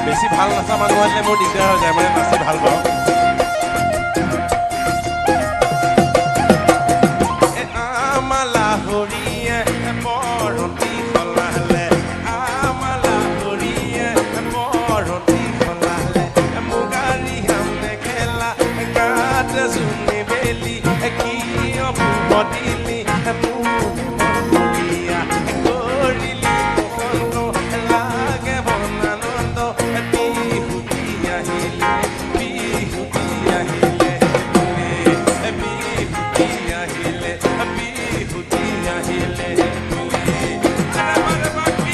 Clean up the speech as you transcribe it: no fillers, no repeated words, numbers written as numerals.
বেছি ভাল নাচা মানুহ আহিলে মোৰ দিগদাৰ হৈ যায়, মানে নাচি ভাল পাওঁ। আমালা হৰিয়ে বৰতি সলালে, আমালা হৰিয়ে বৰতি সলালে, মুগাৰী হাম খেলা গাত জুমি বেলি কি অপদিল